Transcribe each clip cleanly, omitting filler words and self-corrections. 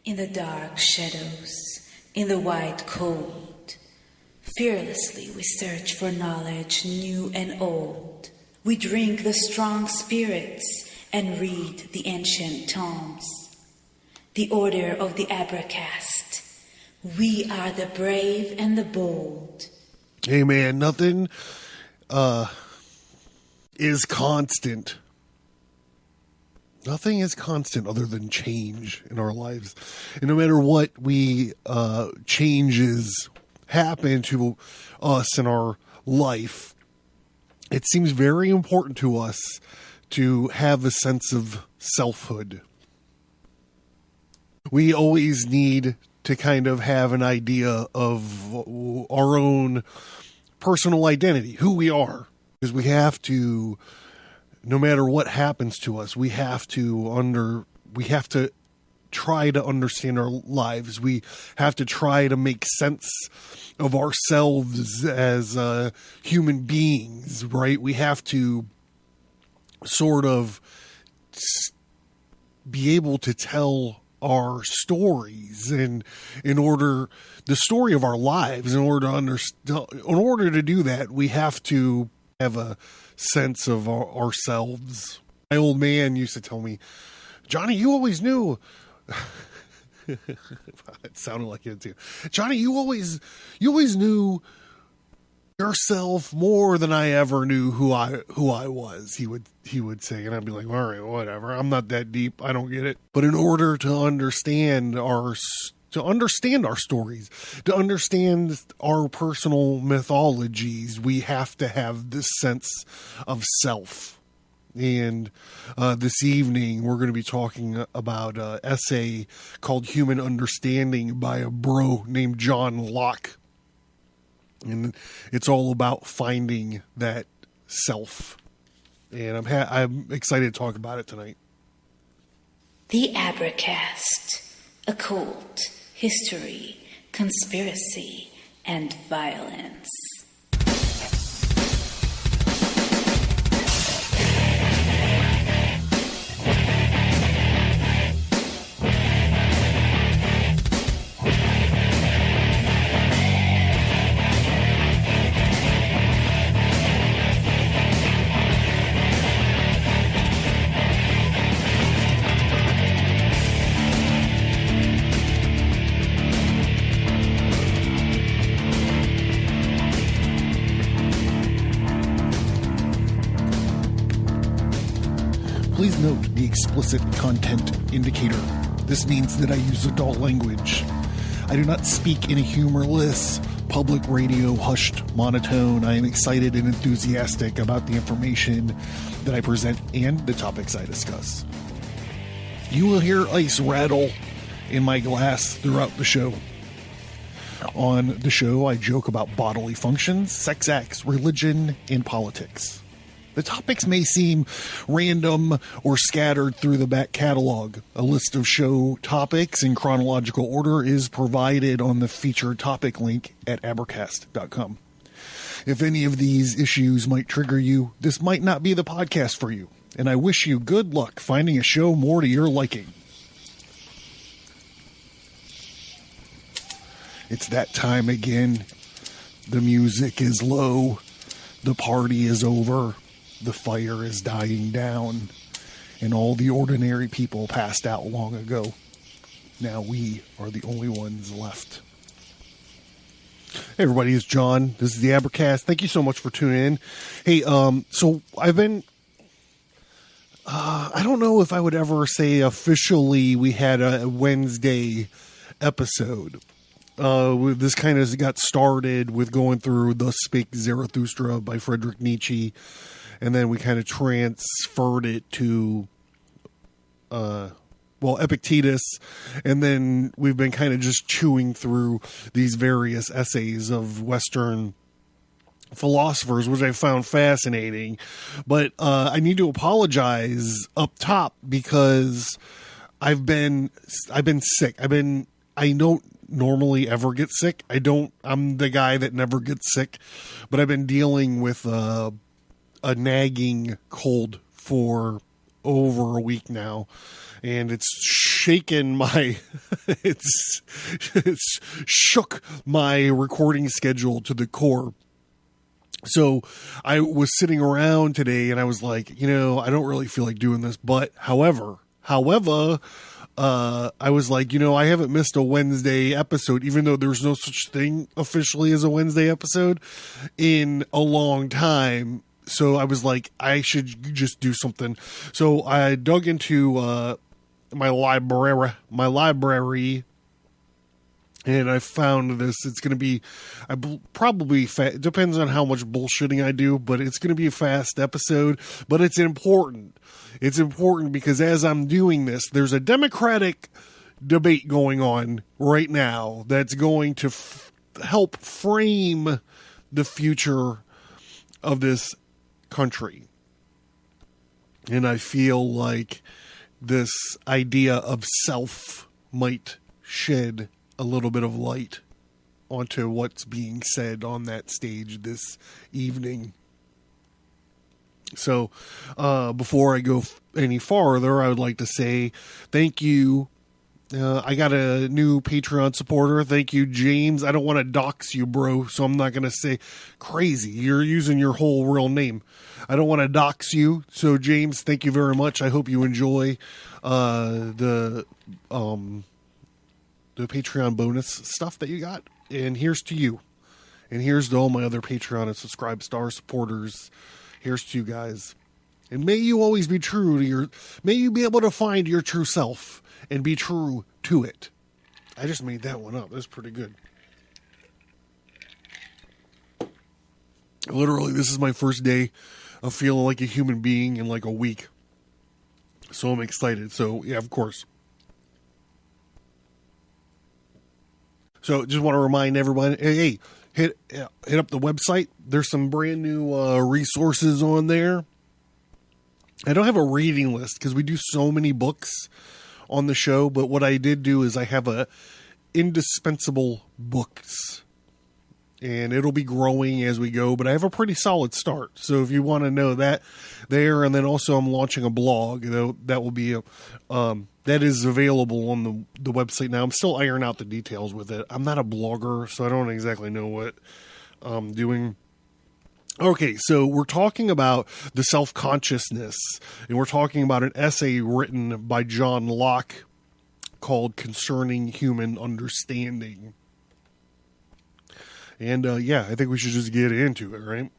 In the dark shadows, in the white cold, fearlessly we search for knowledge new and old. We drink the strong spirits and read the ancient tomes. The order of the Abracast. We are the brave and the bold. Hey man, nothing is constant. Nothing is constant other than change in our lives. And no matter what changes happen to us in our life, it seems very important to us to have a sense of selfhood. We always need to kind of have an idea of our own personal identity, who we are. Because we have to, no matter what happens to us, we have to try to understand our lives. We have to try to make sense of ourselves as human beings, right? We have to sort of be able to tell our stories, and the story of our lives, in order to do that, we have to have a sense of ourselves. My old man used to tell me, Johnny, you always knew. It sounded like it too. Johnny, you always knew yourself more than I ever knew who I was. He would say, and I'd be like, all right, whatever. I'm not that deep. I don't get it. But in order to understand our stories, to understand our personal mythologies, we have to have this sense of self. And this evening, we're going to be talking about an essay called Human Understanding by a bro named John Locke. And it's all about finding that self. And I'm excited to talk about it tonight. The Abracast. Occult, history, conspiracy, and violence. Please note the explicit content indicator. This means that I use adult language. I do not speak in a humorless, public radio hushed monotone. I am excited and enthusiastic about the information that I present and the topics I discuss. You will hear ice rattle in my glass throughout the show. On the show, I joke about bodily functions, sex acts, religion, and politics. The topics may seem random or scattered through the back catalog. A list of show topics in chronological order is provided on the featured topic link at Abracast.com. If any of these issues might trigger you, this might not be the podcast for you, and I wish you good luck finding a show more to your liking. It's that time again. The music is low. The party is over. The fire is dying down, and all the ordinary people passed out long ago. Now we are the only ones left. Hey everybody, it's John. This is the Abracast. Thank you so much for tuning in. Hey, so I've been, I don't know if I would ever say officially we had a Wednesday episode. This kind of got started with going through Thus Spake Zarathustra by Friedrich Nietzsche. And then we kind of transferred it to, Epictetus. And then we've been kind of just chewing through these various essays of Western philosophers, which I found fascinating. But I need to apologize up top because I've been sick. I don't normally ever get sick. I'm the guy that never gets sick. But I've been dealing with a nagging cold for over a week now, and it's shaken my, it's shook my recording schedule to the core. So I was sitting around today and I was like, I don't really feel like doing this, but however, I was like, I haven't missed a Wednesday episode, even though there's no such thing officially as a Wednesday episode in a long time. So I was like, I should just do something. So I dug into my library, and I found this. It's going to be, probably, it depends on how much bullshitting I do, but it's going to be a fast episode, but it's important. It's important because as I'm doing this, there's a Democratic debate going on right now that's going to help frame the future of this country. And I feel like this idea of self might shed a little bit of light onto what's being said on that stage this evening. So, before I go any farther, I would like to say thank you. I got a new Patreon supporter. Thank you, James. I don't want to dox you, bro, so I'm not going to say crazy. You're using your whole real name. I don't want to dox you. So, James, thank you very much. I hope you enjoy the Patreon bonus stuff that you got. And here's to you. And here's to all my other Patreon and Subscribe Star supporters. Here's to you guys. And may you always be true to may you be able to find your true self and be true to it. I just made that one up. That's pretty good. Literally, this is my first day of feeling like a human being in like a week. So I'm excited. So, yeah, of course. So just want to remind everyone, hey, hit up the website. There's some brand new resources on there. I don't have a reading list because we do so many books on the show, but what I did do is I have a indispensable books, and it'll be growing as we go, but I have a pretty solid start. So if you want to know that there, and then also I'm launching a blog that will be that is available on the website now. I'm still ironing out the details with it. I'm not a blogger, so I don't exactly know what I'm doing. Okay, so we're talking about the self-consciousness, and we're talking about an essay written by John Locke called Concerning Human Understanding. And yeah, I think we should just get into it, right?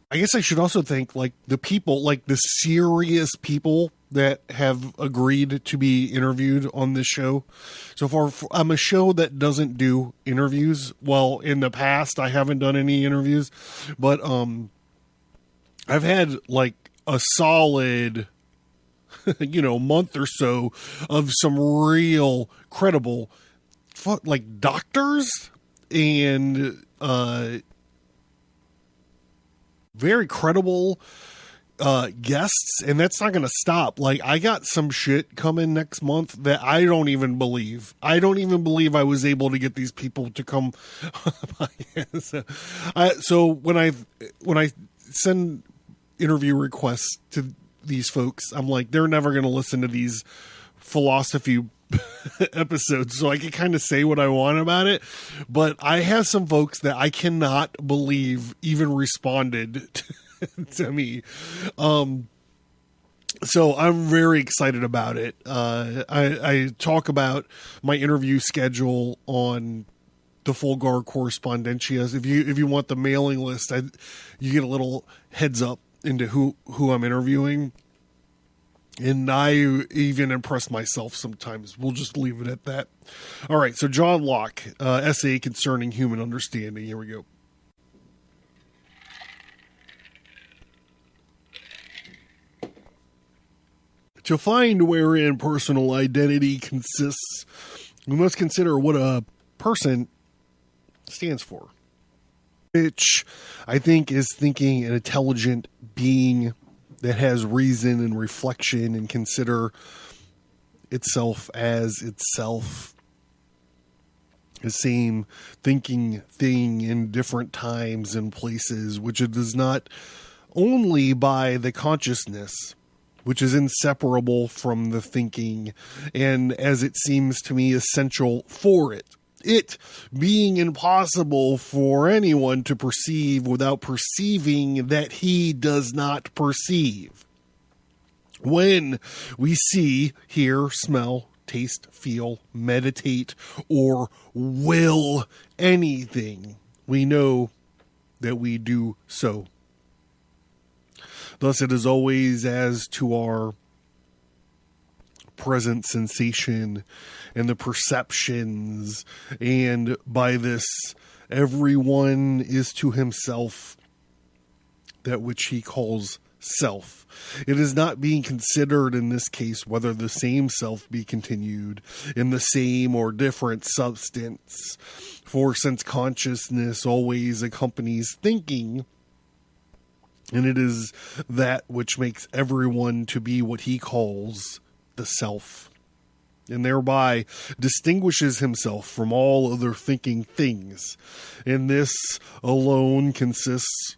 I guess I should also thank like the people, like the serious people that have agreed to be interviewed on this show. So far, I'm a show that doesn't do interviews. Well, in the past, I haven't done any interviews, but I've had like a solid, month or so of some real credible, like doctors and very credible guests, and that's not going to stop. Like, I got some shit coming next month that I don't even believe. I don't even believe I was able to get these people to come. So when I send interview requests to these folks, I'm like, they're never going to listen to these philosophy episodes, so I can kind of say what I want about it. But I have some folks that I cannot believe even responded to me. So I'm very excited about it. I talk about my interview schedule on the Fulgar Correspondentias. If you want the mailing list, you get a little heads up into who I'm interviewing. And I even impress myself sometimes. We'll just leave it at that. All right, so John Locke, essay concerning human understanding. Here we go. To find wherein personal identity consists, we must consider what a person stands for, which I think is thinking an intelligent being that has reason and reflection and consider itself as itself, the same thinking thing in different times and places, which it does not only by the consciousness which is inseparable from the thinking, and as it seems to me, essential for it. It being impossible for anyone to perceive without perceiving that he does not perceive. When we see, hear, smell, taste, feel, meditate, or will anything, we know that we do so. Thus, it is always as to our present sensation and the perceptions, and by this, everyone is to himself that which he calls self. It is not being considered in this case whether the same self be continued in the same or different substance, for since consciousness always accompanies thinking, and it is that which makes everyone to be what he calls the self, and thereby distinguishes himself from all other thinking things. And this alone consists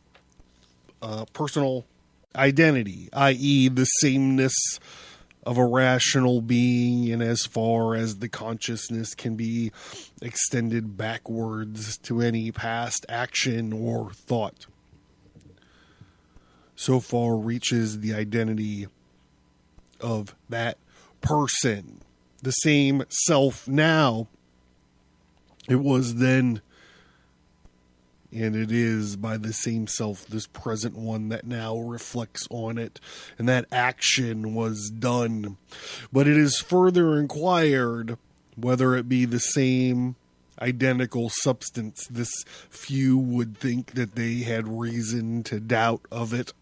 personal identity, i.e. the sameness of a rational being, and as far as the consciousness can be extended backwards to any past action or thought, so far reaches the identity of that person. The same self now, it was then, and it is by the same self, this present one that now reflects on it, and that action was done. But it is further inquired whether it be the same identical substance. This few would think that they had reason to doubt of it.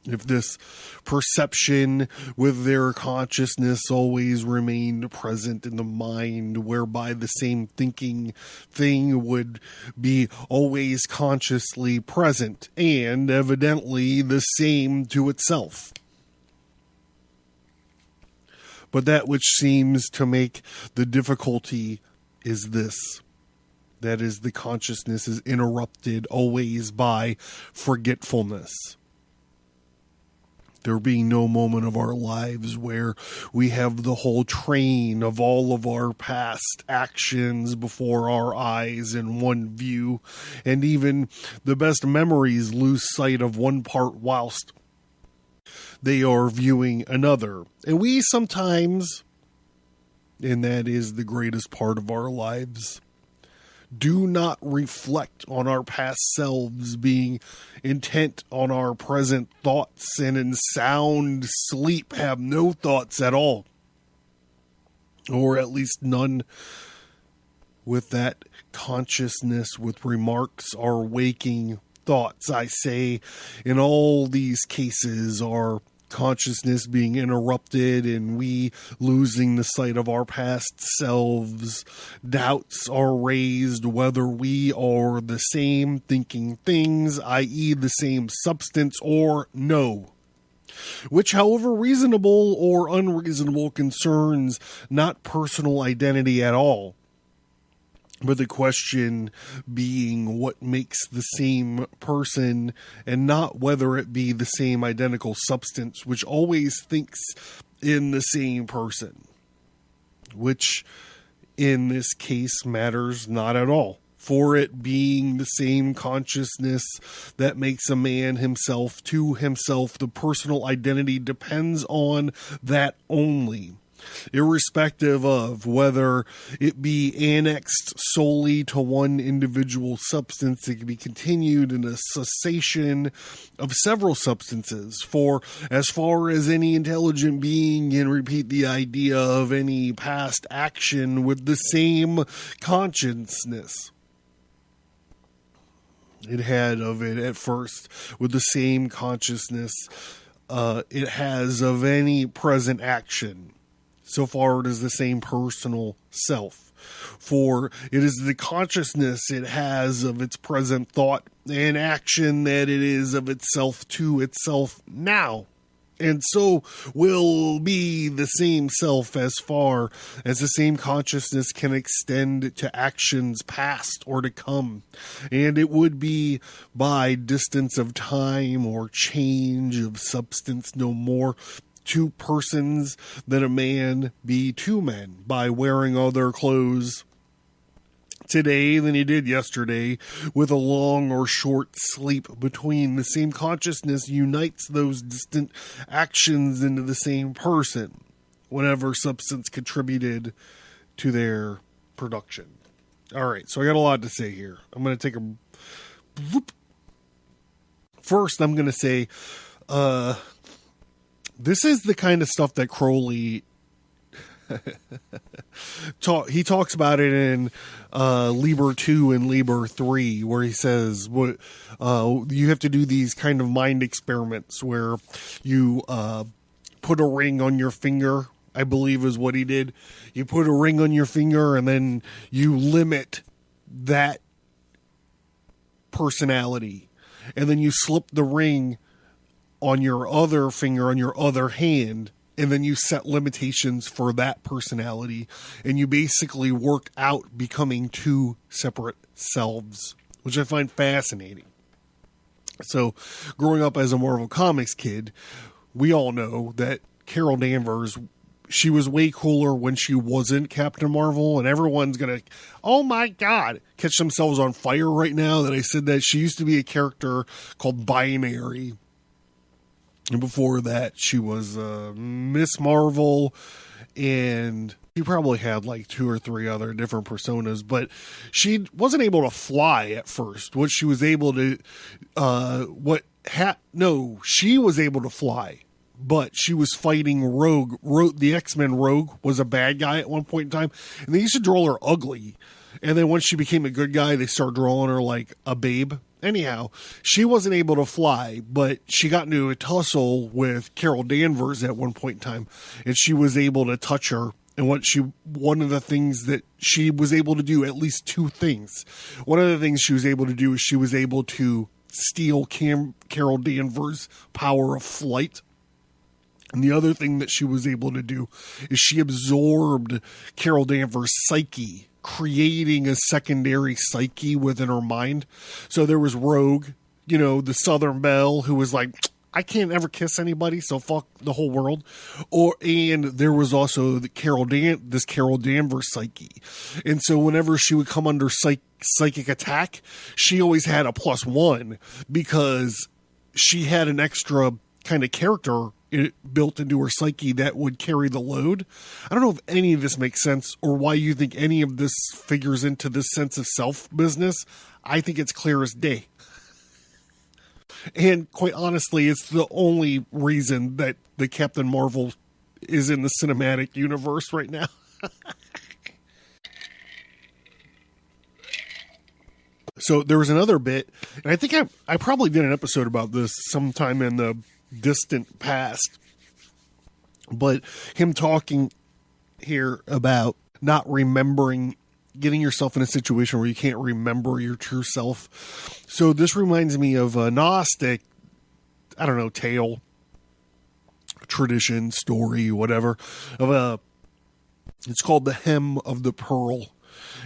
If this perception with their consciousness always remained present in the mind, whereby the same thinking thing would be always consciously present and evidently the same to itself. But that which seems to make the difficulty is this. That is, the consciousness is interrupted always by forgetfulness. There being no moment of our lives where we have the whole train of all of our past actions before our eyes in one view, and even the best memories lose sight of one part whilst they are viewing another. And we sometimes, and that is the greatest part of our lives, do not reflect on our past selves, being intent on our present thoughts, and in sound sleep have no thoughts at all, or at least none with that consciousness with remarks our waking thoughts. I say in all these cases our consciousness being interrupted and we losing the sight of our past selves, doubts are raised whether we are the same thinking things, i.e. the same substance, or no, which, however reasonable or unreasonable, concerns not personal identity at all, but the question being what makes the same person, and not whether it be the same identical substance, which always thinks in the same person, which in this case matters not at all. For it being the same consciousness that makes a man himself to himself, the personal identity depends on that only, irrespective of whether it be annexed solely to one individual substance. It can be continued in a cessation of several substances. For as far as any intelligent being can repeat the idea of any past action with the same consciousness it had of it at first, with the same consciousness it has of any present action, so far it is the same personal self. For it is the consciousness it has of its present thought and action that it is of itself to itself now. And so will be the same self as far as the same consciousness can extend to actions past or to come. And it would be by distance of time or change of substance no more two persons than a man be two men by wearing other clothes today than he did yesterday, with a long or short sleep between. The same consciousness unites those distant actions into the same person, whatever substance contributed to their production. All right, so I got a lot to say here. I'm going to take a whoop. First, I'm going to say this is the kind of stuff that Crowley he talks about it in Liber 2 and Liber 3, where he says what you have to do these kind of mind experiments where you put a ring on your finger, I believe is what he did. You put a ring on your finger and then you limit that personality, and then you slip the ring on your other finger on your other hand, and then you set limitations for that personality, and you basically work out becoming two separate selves, which I find fascinating. So, growing up as a Marvel Comics kid, we all know that Carol Danvers, she was way cooler when she wasn't Captain Marvel, and everyone's gonna, oh my god, catch themselves on fire right now that I said that. She used to be a character called Binary. And before that, she was Miss Marvel, and she probably had like 2 or 3 other different personas, but she wasn't able to fly at first. What she was able to, she was able to fly, but she was fighting Rogue. The X-Men Rogue was a bad guy at one point in time, and they used to draw her ugly. And then once she became a good guy, they started drawing her like a babe. Anyhow, she wasn't able to fly, but she got into a tussle with Carol Danvers at one point in time, and she was able to touch her. And one of the things that she was able to do, at least 2 things. One of the things she was able to do is she was able to steal Carol Danvers' power of flight. And the other thing that she was able to do is she absorbed Carol Danvers' psyche, creating a secondary psyche within her mind. So there was Rogue, the Southern Belle, who was like, I can't ever kiss anybody, so fuck the whole world. And there was also this Carol Danvers psyche. And so whenever she would come under psychic attack, she always had a +1 because she had an extra kind of character built into her psyche that would carry the load. I don't know if any of this makes sense or why you think any of this figures into this sense of self business. I think it's clear as day. And quite honestly, it's the only reason that the Captain Marvel is in the cinematic universe right now. So there was another bit, and I think I probably did an episode about this sometime in the distant past, but him talking here about not remembering, getting yourself in a situation where you can't remember your true self. So this reminds me of a Gnostic, tale, tradition, story, whatever, it's called the Hem of the Pearl.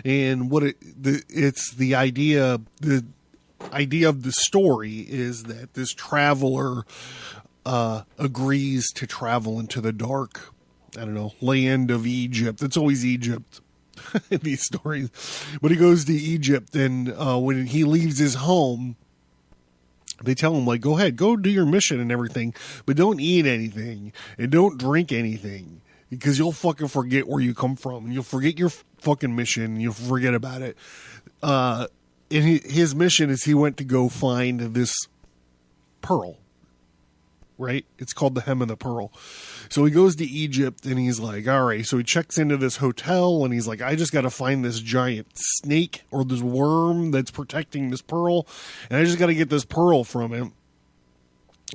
And it's the idea of the story is that this traveler agrees to travel into the dark, land of Egypt. It's always Egypt in these stories. But he goes to Egypt, and when he leaves his home, they tell him, like, go ahead, go do your mission and everything, but don't eat anything and don't drink anything, because you'll fucking forget where you come from, and you'll forget your fucking mission, and you'll forget about it. And his mission is he went to go find this pearl, right? It's called the Hem of the Pearl. So he goes to Egypt, and he's like, all right. So he checks into this hotel, and he's like, I just got to find this giant snake or this worm that's protecting this pearl, and I just got to get this pearl from him,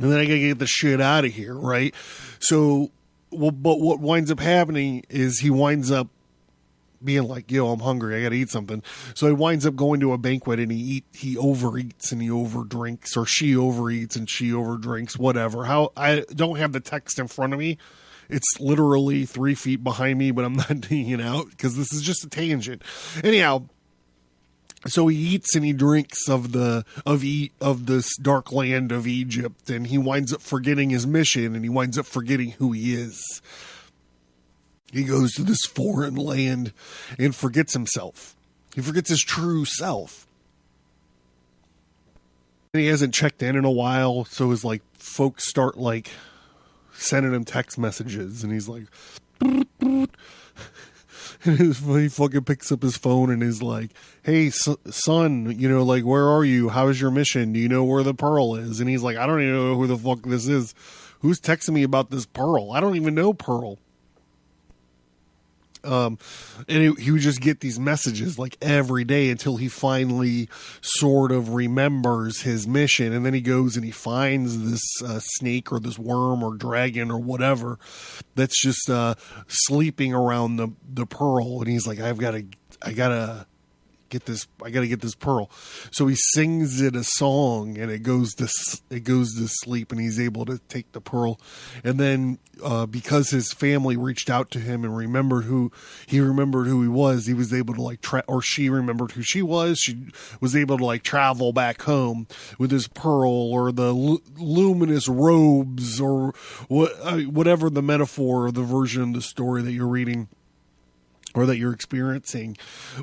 and then I got to get the shit out of here, right? So, but what winds up happening is he winds up being like, yo, I'm hungry, I gotta eat something. So he winds up going to a banquet and he overeats and he overdrinks, or she overeats and she overdrinks, whatever. How, I don't have the text in front of me. It's literally 3 feet behind me, but I'm not taking it out because this is just a tangent. Anyhow, so he eats and he drinks of this dark land of Egypt, and he winds up forgetting his mission, and he winds up forgetting who he is. He goes to this foreign land and forgets himself. He forgets his true self. And he hasn't checked in a while, so his like folks start like sending him text messages, and he's like, and he fucking picks up his phone and is like, hey, son, you know, like, where are you? How's your mission? Do you know where the pearl is? And he's like, I don't even know who the fuck this is. Who's texting me about this pearl? I don't even know Pearl. And he would just get these messages like every day until he finally sort of remembers his mission. And then he goes and he finds this snake or this worm or dragon or whatever that's just sleeping around the pearl. And he's like, I gotta get this pearl. So he sings it a song, and it goes to sleep, and he's able to take the pearl. And then because his family reached out to him and remembered who he was, he was able to like or she remembered who she was. She was able to like travel back home with his pearl or the luminous robes or whatever the metaphor or the version of the story that you're reading or that you're experiencing.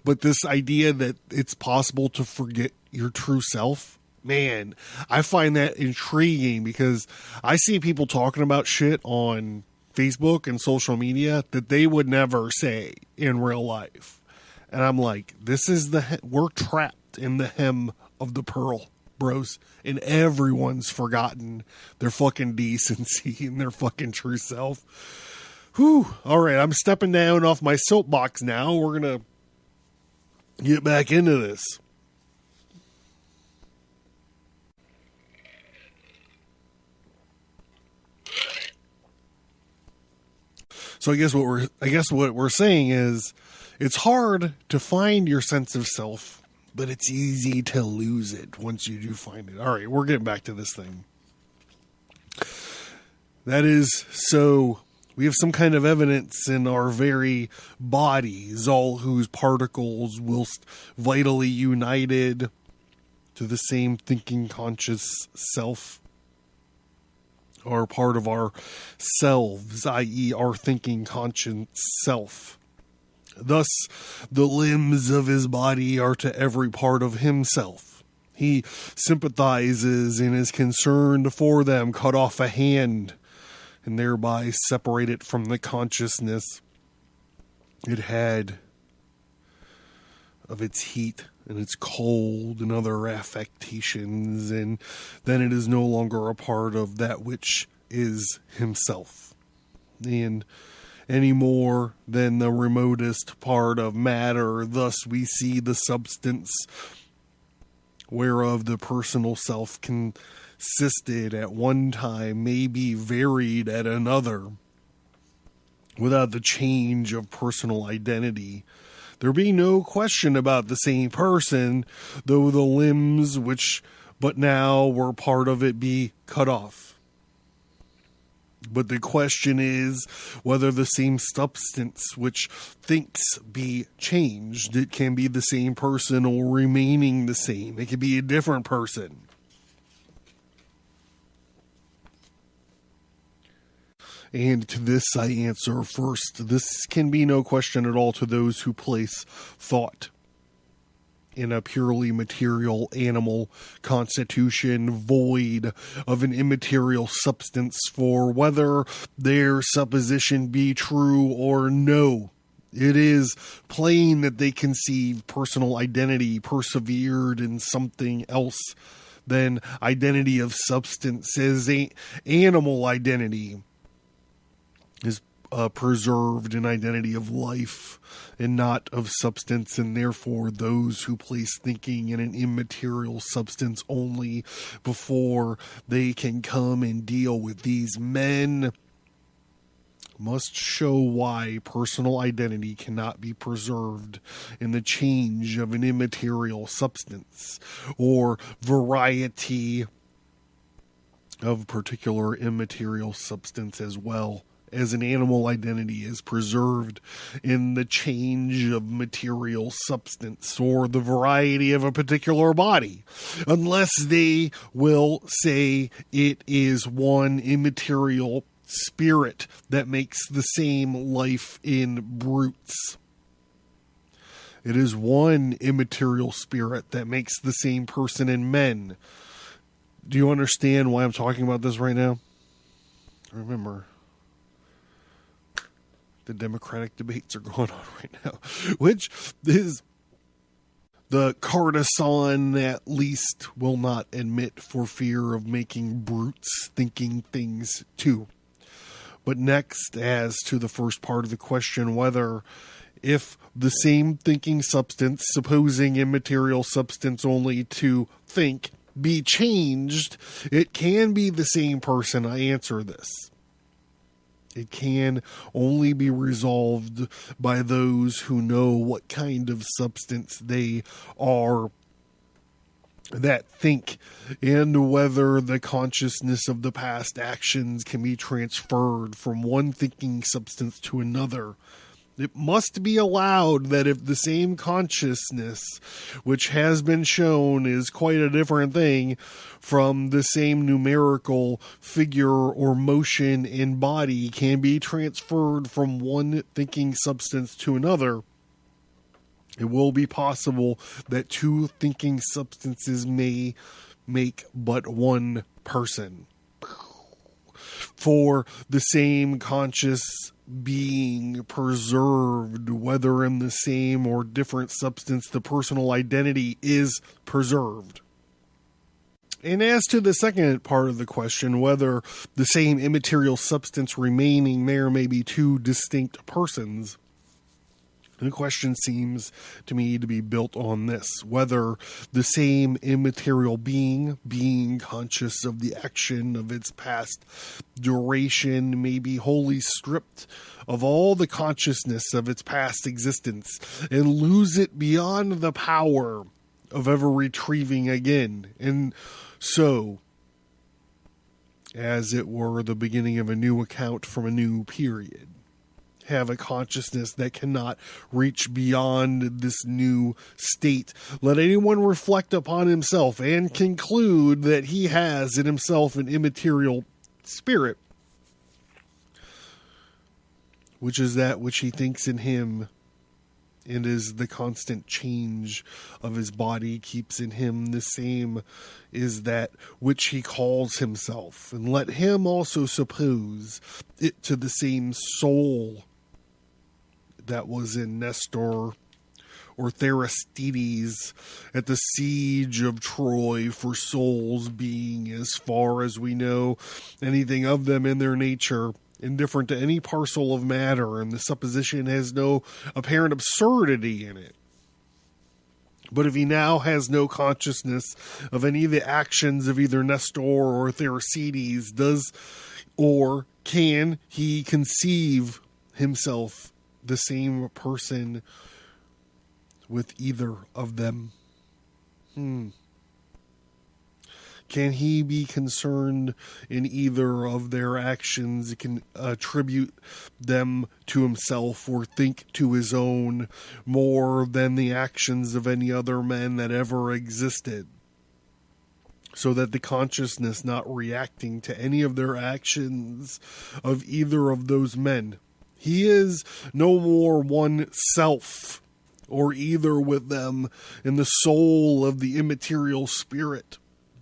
But this idea that it's possible to forget your true self, man, I find that intriguing, because I see people talking about shit on Facebook and social media that they would never say in real life. And I'm like, we're trapped in the hem of the pearl, bros. And everyone's forgotten their fucking decency and their fucking true self. Whew. All right, I'm stepping down off my soapbox now. We're going to get back into this. So I guess what we're saying is it's hard to find your sense of self, but it's easy to lose it once you do find it. All right, we're getting back to this thing. That is so. We have some kind of evidence in our very bodies, all whose particles, whilst vitally united to the same thinking conscious self, are part of our selves, i.e. our thinking conscious self. Thus, the limbs of his body are to every part of himself. He sympathizes and is concerned for them. Cut off a hand and thereby separate it from the consciousness it had of its heat and its cold and other affectations, and then it is no longer a part of that which is himself, and any more than the remotest part of matter. Thus we see the substance whereof the personal self consisted at one time may be varied at another, without the change of personal identity. There be no question about the same person, though the limbs which but now were part of it be cut off. But the question is whether the same substance which thinks be changed. It can be the same person or remaining the same. It can be a different person. And to this I answer first. This can be no question at all to those who place thought in a purely material animal constitution void of an immaterial substance, for whether their supposition be true or no, it is plain that they conceive personal identity persevered in something else than identity of substance, as animal identity is preserved in identity of life and not of substance, and therefore those who place thinking in an immaterial substance only before they can come and deal with these men must show why personal identity cannot be preserved in the change of an immaterial substance or variety of particular immaterial substance, as well as an animal identity is preserved in the change of material substance or the variety of a particular body, unless they will say it is one immaterial spirit that makes the same life in brutes. It is one immaterial spirit that makes the same person in men. Do you understand why I'm talking about this right now? Remember, the Democratic debates are going on right now, which is the Cardassian at least will not admit for fear of making brutes thinking things too. But next, as to the first part of the question, whether if the same thinking substance, supposing immaterial substance only to think, be changed, it can be the same person. I answer this. It can only be resolved by those who know what kind of substance they are that think, and whether the consciousness of the past actions can be transferred from one thinking substance to another. It must be allowed that if the same consciousness, which has been shown is quite a different thing from the same numerical figure or motion in body, can be transferred from one thinking substance to another, it will be possible that two thinking substances may make but one person. For the same conscious being preserved, whether in the same or different substance, the personal identity is preserved. And as to the second part of the question, whether the same immaterial substance remaining there may be two distinct persons, the question seems to me to be built on this: whether the same immaterial being conscious of the action of its past duration, may be wholly stripped of all the consciousness of its past existence and lose it beyond the power of ever retrieving again, and so, as it were, the beginning of a new account from a new period, have a consciousness that cannot reach beyond this new state. Let anyone reflect upon himself and conclude that he has in himself an immaterial spirit, which is that which he thinks in him, and is the constant change of his body keeps in him the same is that which he calls himself. And let him also suppose it to the same soul that was in Nestor or Theristides at the siege of Troy, for souls being, as far as we know anything of them in their nature, indifferent to any parcel of matter, and the supposition has no apparent absurdity in it. But if he now has no consciousness of any of the actions of either Nestor or Theristides, does or can he conceive himself the same person with either of them? Can he be concerned in either of their actions, can attribute them to himself or think to his own more than the actions of any other men that ever existed? So that the consciousness not reacting to any of their actions of either of those men, he is no more one self or either with them in the soul of the immaterial spirit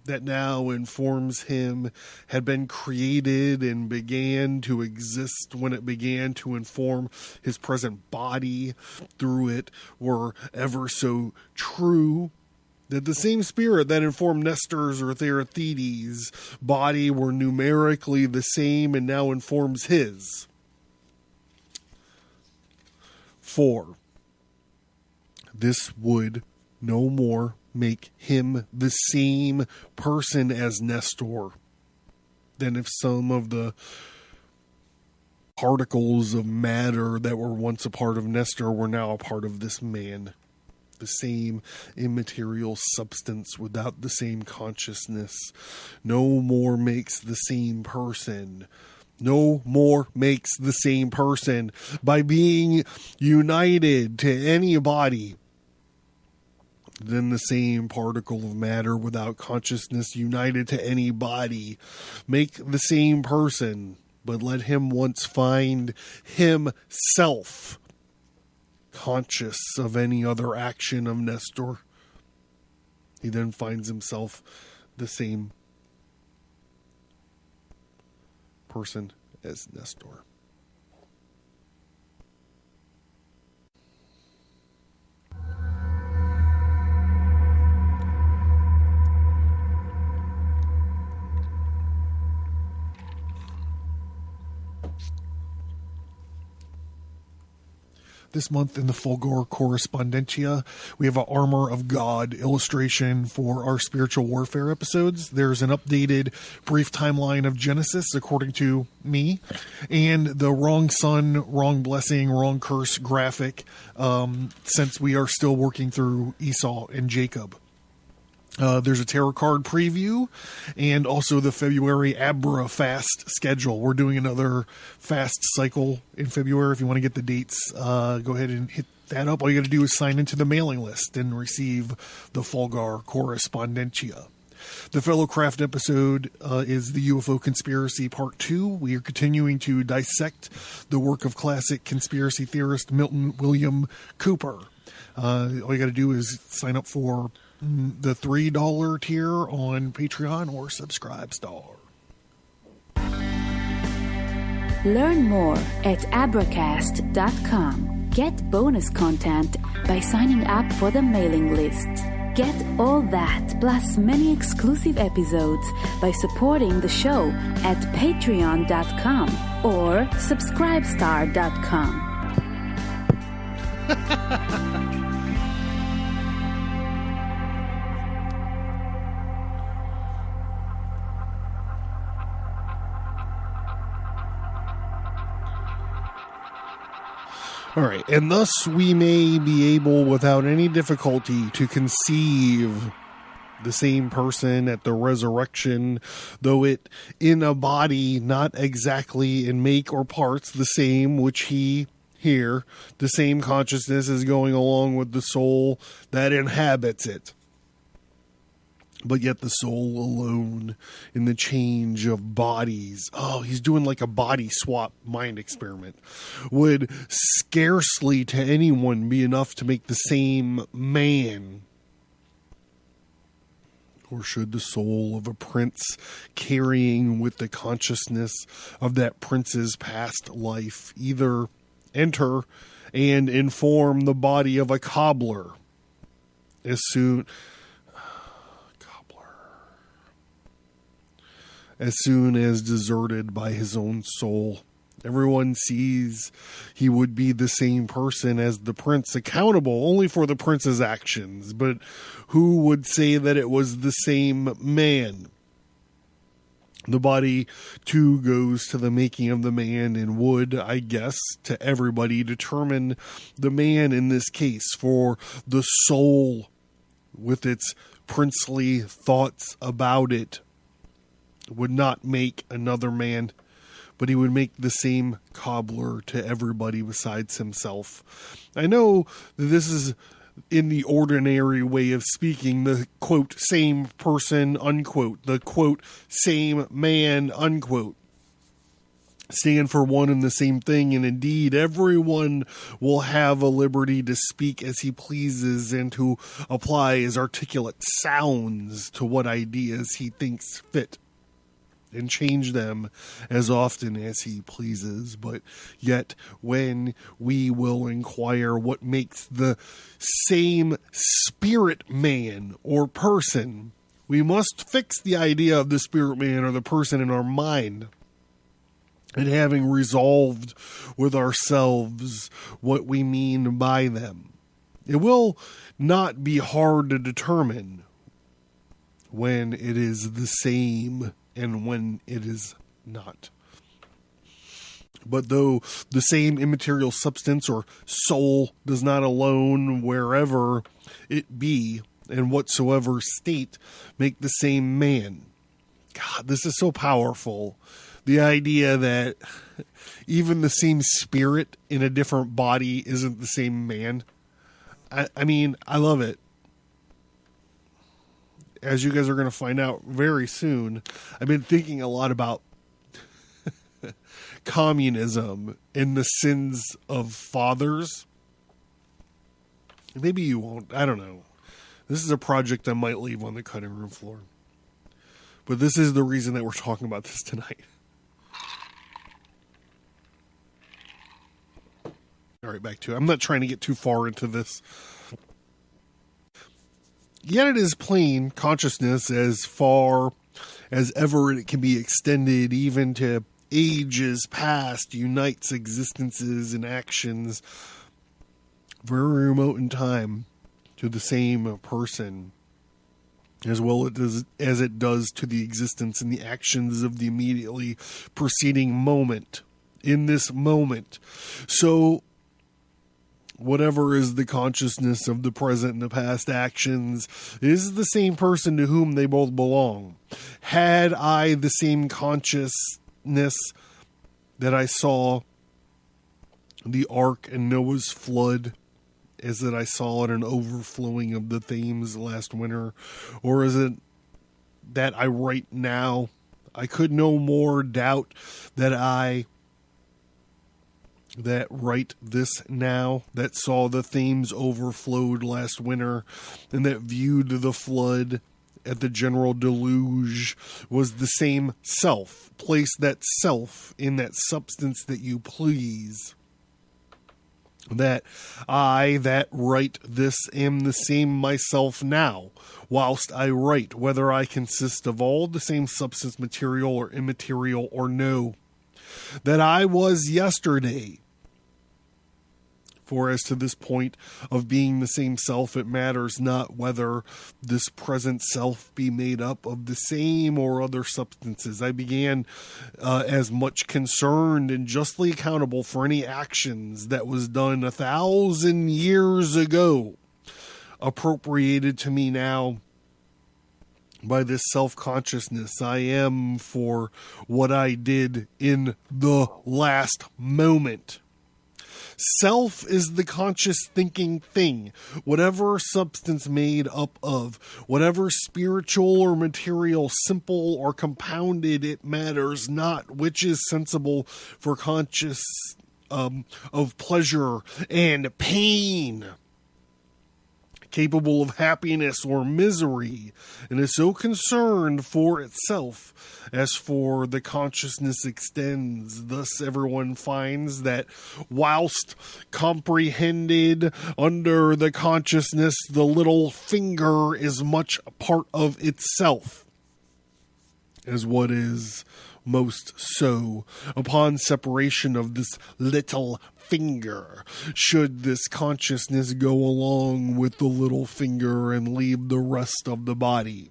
that now informs him had been created and began to exist when it began to inform his present body through it, were ever so true, that the same spirit that informed Nestor's or Theristides' body were numerically the same and now informs his. 4. This would no more make him the same person as Nestor than if some of the particles of matter that were once a part of Nestor were now a part of this man. The same immaterial substance without the same consciousness. No more makes the same person. No more makes the same person by being united to anybody than the same particle of matter without consciousness united to anybody. Make the same person, but let him once find himself conscious of any other action of Nestor. He then finds himself the same person as Nestor. This month in the Fulgore Correspondentia, we have an Armor of God illustration for our spiritual warfare episodes. There's an updated brief timeline of Genesis, according to me, and the wrong son, wrong blessing, wrong curse graphic, since we are still working through Esau and Jacob. There's a tarot card preview and also the February Abra fast schedule. We're doing another fast cycle in February. If you want to get the dates, go ahead and hit that up. All you got to do is sign into the mailing list and receive the Fulgore Correspondentia. The Fellow Craft episode is the UFO Conspiracy Part 2. We are continuing to dissect the work of classic conspiracy theorist Milton William Cooper. All you got to do is sign up for the $3 tier on Patreon or Subscribestar. Learn more at Abracast.com. Get bonus content by signing up for the mailing list. Get all that plus many exclusive episodes by supporting the show at Patreon.com or Subscribestar.com. All right, and thus we may be able without any difficulty to conceive the same person at the resurrection, though it in a body not exactly in make or parts the same which he here, the same consciousness is going along with the soul that inhabits it. But yet the soul alone in the change of bodies. Oh, he's doing like a body swap mind experiment. Would scarcely to anyone be enough to make the same man. Or should the soul of a prince carrying with the consciousness of that prince's past life either enter and inform the body of a cobbler as soon as deserted by his own soul. Everyone sees he would be the same person as the prince, accountable only for the prince's actions, but who would say that it was the same man? The body, too, goes to the making of the man and would, I guess, to everybody determine the man in this case, for the soul, with its princely thoughts about it, would not make another man, but he would make the same cobbler to everybody besides himself. I know that this is in the ordinary way of speaking, the quote, same person, unquote, the quote, same man, unquote, stand for one and the same thing, and indeed everyone will have a liberty to speak as he pleases and to apply his articulate sounds to what ideas he thinks fit, and change them as often as he pleases. But yet when we will inquire what makes the same spirit man or person, we must fix the idea of the spirit man or the person in our mind, and having resolved with ourselves what we mean by them. It will not be hard to determine when it is the same and when it is not. But though the same immaterial substance or soul does not alone, wherever it be, and whatsoever state, make the same man. God, this is so powerful. The idea that even the same spirit in a different body isn't the same man. I mean, I love it. As you guys are going to find out very soon, I've been thinking a lot about communism and the sins of fathers. Maybe you won't. I don't know. This is a project I might leave on the cutting room floor. But this is the reason that we're talking about this tonight. All right, back to it. I'm not trying to get too far into this. Yet it is plain consciousness, as far as ever it can be extended even to ages past, unites existences and actions very remote in time to the same person, as well as it does to the existence and the actions of the immediately preceding moment, in this moment. So whatever is the consciousness of the present and the past actions is the same person to whom they both belong. Had I the same consciousness that I saw the ark and Noah's flood, as that I saw it an overflowing of the Thames last winter, or is it that I write now? I could no more doubt that write this now, that saw the Thames overflowed last winter, and that viewed the flood at the general deluge, was the same self. Place that self in that substance that you please. That I that write this am the same myself now, whilst I write, whether I consist of all the same substance, material or immaterial, or no. That I was yesterday. For as to this point of being the same self, it matters not whether this present self be made up of the same or other substances. I began as much concerned and justly accountable for any actions that was done 1,000 years ago, appropriated to me now by this self-consciousness. I am for what I did in the last moment. Self is the conscious thinking thing, whatever substance made up of, whatever spiritual or material, simple or compounded, it matters not which is sensible for conscious of pleasure and pain, capable of happiness or misery, and is so concerned for itself as for the consciousness extends. Thus everyone finds that whilst comprehended under the consciousness, the little finger is much a part of itself, as what is most so upon separation of this little finger. Should this consciousness go along with the little finger and leave the rest of the body,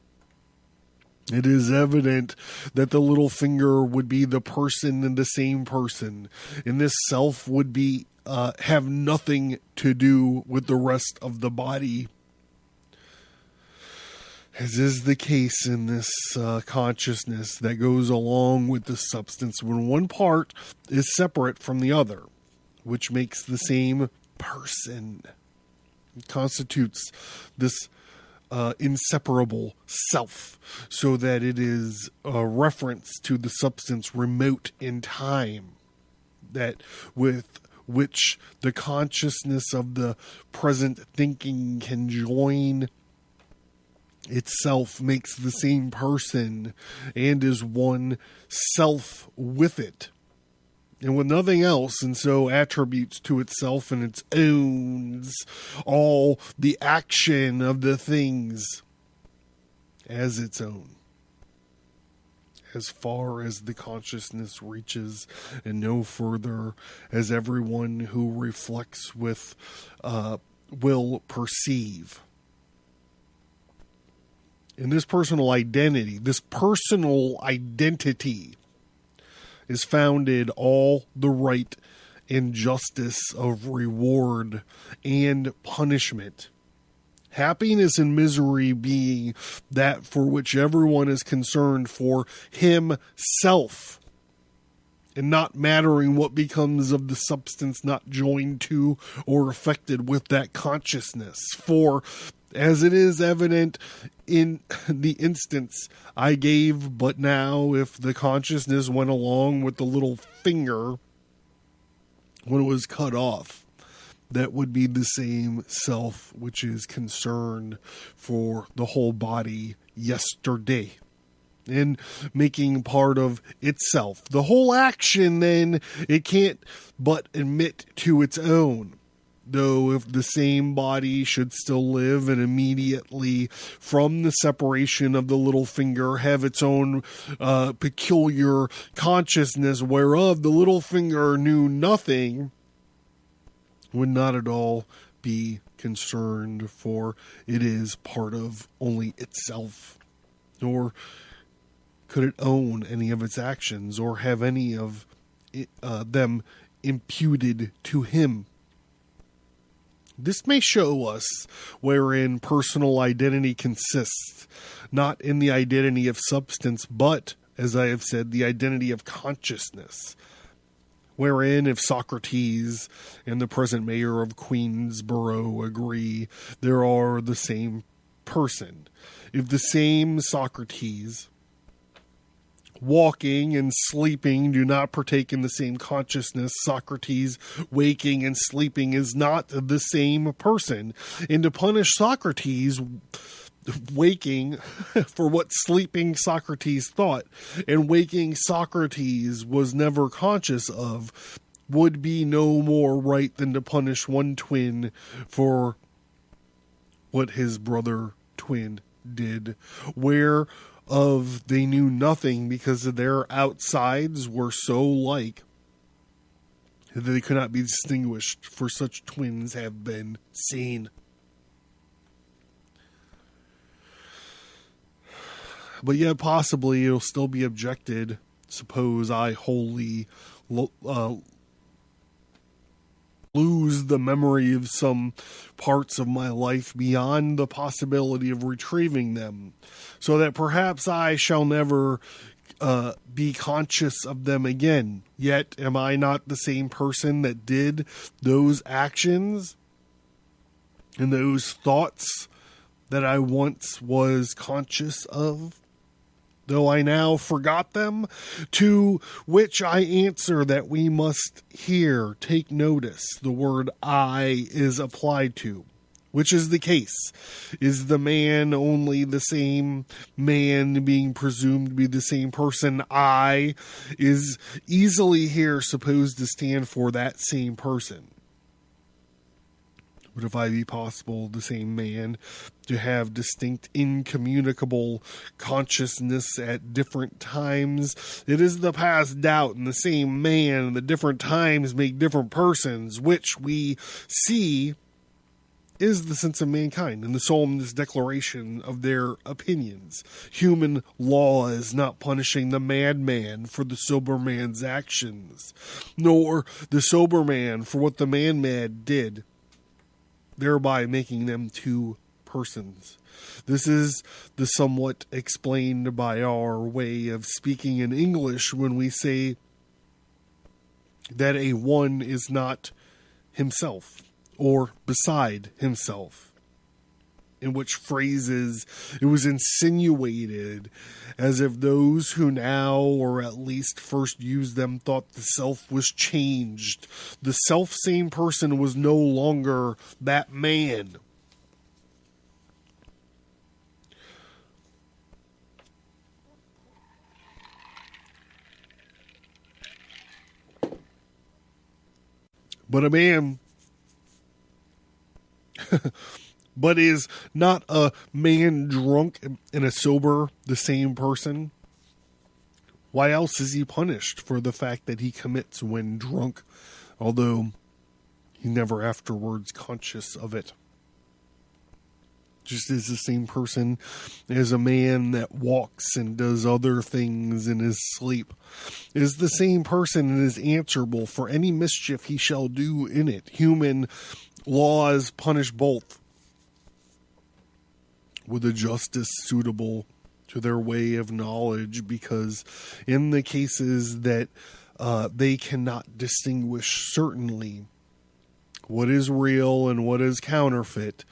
it is evident that the little finger would be the person and the same person, and this self would be have nothing to do with the rest of the body, as is the case in this consciousness that goes along with the substance when one part is separate from the other, which makes the same person. It constitutes this inseparable self, so that it is a reference to the substance remote in time, that with which the consciousness of the present thinking can join itself, makes the same person, and is one self with it, and with nothing else, and so attributes to itself and its owns all the action of the things as its own, as far as the consciousness reaches, and no further, as everyone who reflects with will perceive. And this personal identity is founded all the right and justice of reward and punishment. Happiness and misery being that for which everyone is concerned for himself, and not mattering what becomes of the substance not joined to or affected with that consciousness. For, as it is evident in the instance I gave but now, if the consciousness went along with the little finger when it was cut off, that would be the same self which is concerned for the whole body yesterday, and making part of itself the whole action. Then it can't but admit to its own, though if the same body should still live and immediately from the separation of the little finger have its own peculiar consciousness whereof the little finger knew nothing, would not at all be concerned, for it is part of only itself, nor could it own any of its actions or have any of them imputed to him. This may show us wherein personal identity consists, not in the identity of substance, but, as I have said, the identity of consciousness, wherein if Socrates and the present mayor of Queensborough agree, there are the same person. If the same Socrates, walking and sleeping, do not partake in the same consciousness, Socrates waking and sleeping is not the same person. And to punish Socrates waking for what sleeping Socrates thought and waking Socrates was never conscious of, would be no more right than to punish one twin for what his brother twin did, whereof they knew nothing, because their outsides were so like that they could not be distinguished, for such twins have been seen. But yet possibly it'll still be objected, suppose I wholly lose the memory of some parts of my life beyond the possibility of retrieving them, so that perhaps I shall never be conscious of them again. Yet am I not the same person that did those actions and those thoughts that I once was conscious of, though I now forgot them? To which I answer that we must here take notice the word I is applied to, which is the case. Is the man only the same man, being presumed to be the same person? I is easily here supposed to stand for that same person. But if I be possible the same man to have distinct incommunicable consciousness at different times, it is the past doubt in the same man and the different times make different persons, which we see is the sense of mankind and the solemnous declaration of their opinions. Human law is not punishing the madman for the sober man's actions, nor the sober man for what the man did, thereby making them two persons. This is the somewhat explained by our way of speaking in English when we say that a one is not himself or beside himself, in which phrases it was insinuated as if those who now, or at least first used them, thought the self was changed. The self-same person was no longer that man. But a man but is not a man drunk and a sober the same person? Why else is he punished for the fact that he commits when drunk, although he's never afterwards conscious of it? just as the same person as a man that walks and does other things in his sleep is the same person and is answerable for any mischief he shall do in it. Human laws punish both with a justice suitable to their way of knowledge, because in the cases that they cannot distinguish certainly what is real and what is counterfeit,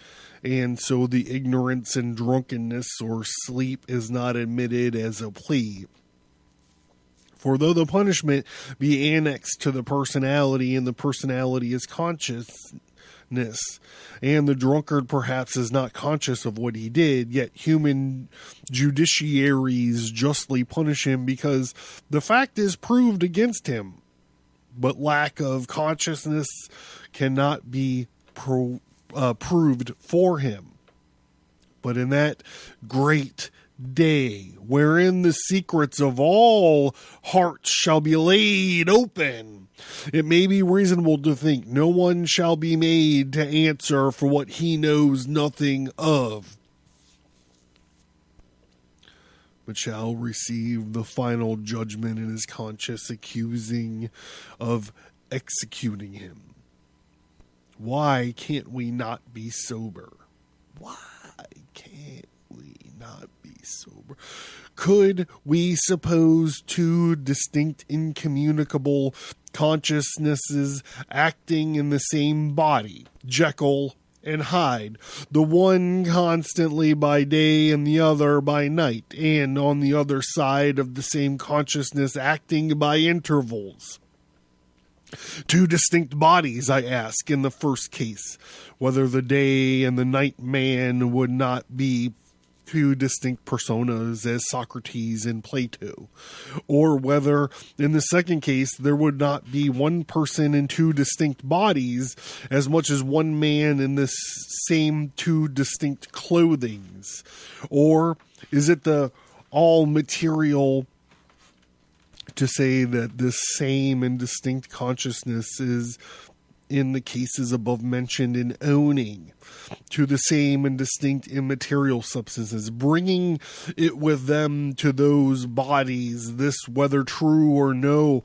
and so the ignorance and drunkenness or sleep is not admitted as a plea. For though the punishment be annexed to the personality, and the personality is consciousness, and the drunkard perhaps is not conscious of what he did, yet human judiciaries justly punish him because the fact is proved against him, but lack of consciousness cannot be proved for him. But in that great day, wherein the secrets of all hearts shall be laid open, it may be reasonable to think no one shall be made to answer for what he knows nothing of, but shall receive the final judgment in his conscience, accusing of executing him. Why can't we not be sober? Why can't we not be sober? Could we suppose two distinct, incommunicable consciousnesses acting in the same body, Jekyll and Hyde, the one constantly by day and the other by night, and on the other side of the same consciousness acting by intervals? Two distinct bodies, I ask, in the first case, whether the day and the night man would not be two distinct personas as Socrates and Plato, or whether in the second case there would not be one person in two distinct bodies as much as one man in this same two distinct clothings, or is it the all material to say that this same and distinct consciousness is, in the cases above mentioned, in owning to the same and distinct immaterial substances, bringing it with them to those bodies? This, whether true or no,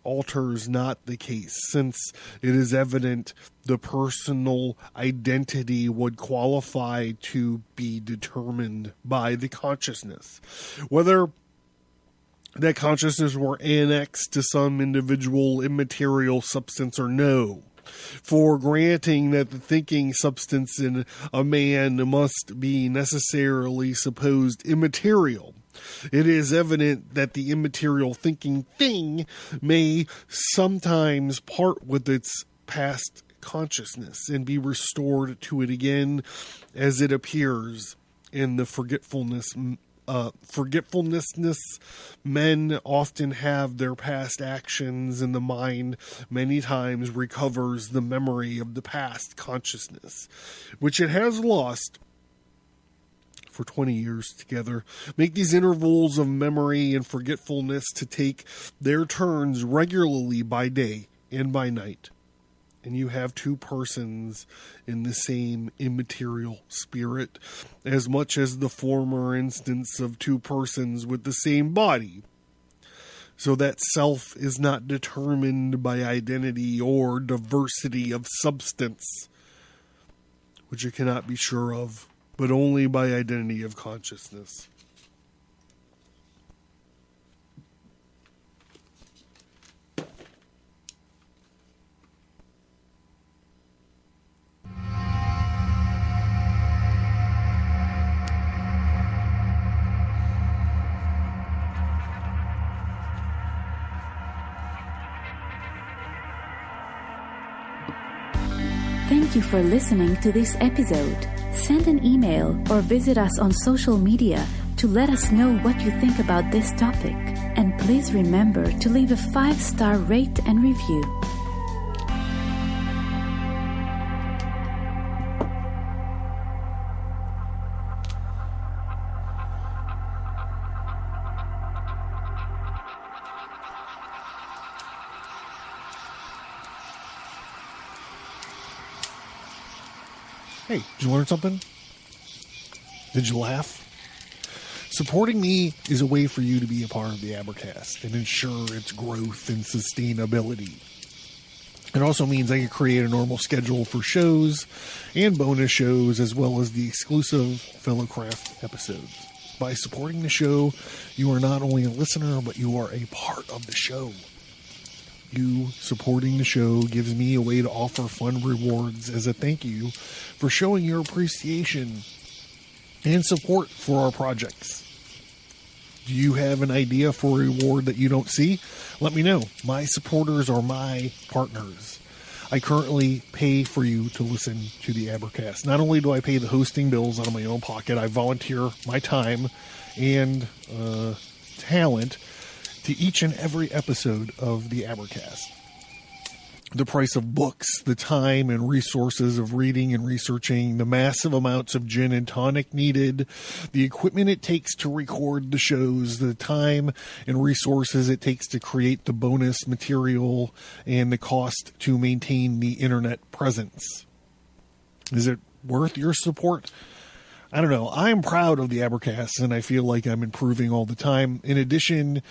alters not the case, since it is evident the personal identity would qualify to be determined by the consciousness. Whether that consciousness were annexed to some individual immaterial substance or no. For granting that the thinking substance in a man must be necessarily supposed immaterial, it is evident that the immaterial thinking thing may sometimes part with its past consciousness and be restored to it again as it appears in the forgetfulness. Men often have their past actions, and the mind many times recovers the memory of the past consciousness, which it has lost for 20 years together. Make these intervals of memory and forgetfulness to take their turns regularly by day and by night, and you have two persons in the same immaterial spirit, as much as the former instance of two persons with the same body, so that self is not determined by identity or diversity of substance, which it cannot be sure of, but only by identity of consciousness. Thank you for listening to this episode. Send an email or visit us on social media to let us know what you think about this topic. And please remember to leave a 5-star rate and review. Hey, did you learn something? Did you laugh? Supporting me is a way for you to be a part of the Abracast and ensure its growth and sustainability. It also means I can create a normal schedule for shows and bonus shows, as well as the exclusive Fellowcraft episodes. By supporting the show, you are not only a listener, but you are a part of the show. You supporting the show gives me a way to offer fun rewards as a thank you for showing your appreciation and support for our projects. Do you have an idea for a reward that you don't see? Let me know. My supporters are my partners. I currently pay for you to listen to the Abracast. Not only do I pay the hosting bills out of my own pocket, I volunteer my time and talent to each and every episode of the Abracast. The price of books, the time and resources of reading and researching, the massive amounts of gin and tonic needed, the equipment it takes to record the shows, the time and resources it takes to create the bonus material, and the cost to maintain the internet presence. Is it worth your support? I don't know. I am proud of the Abracast, and I feel like I'm improving all the time. In addition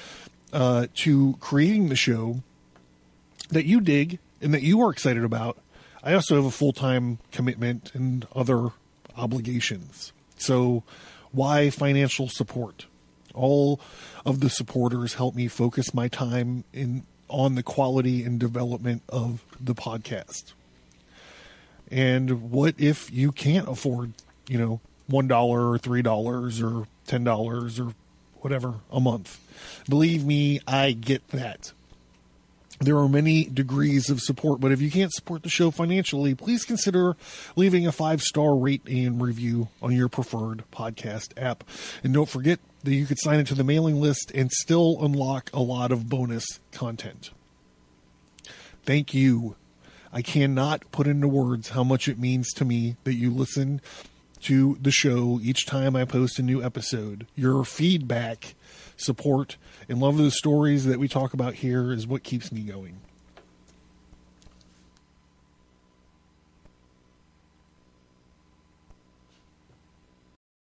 to creating the show that you dig and that you are excited about, I also have a full-time commitment and other obligations. So why financial support? All of the supporters help me focus my time on the quality and development of the podcast. And what if you can't afford, $1 or $3 or $10 or whatever a month? Believe me, I get that. There are many degrees of support, but if you can't support the show financially, please consider leaving a 5-star rate and review on your preferred podcast app. And don't forget that you could sign into the mailing list and still unlock a lot of bonus content. Thank you. I cannot put into words how much it means to me that you listen to the show each time I post a new episode. Your feedback, support, and love of the stories that we talk about here is what keeps me going.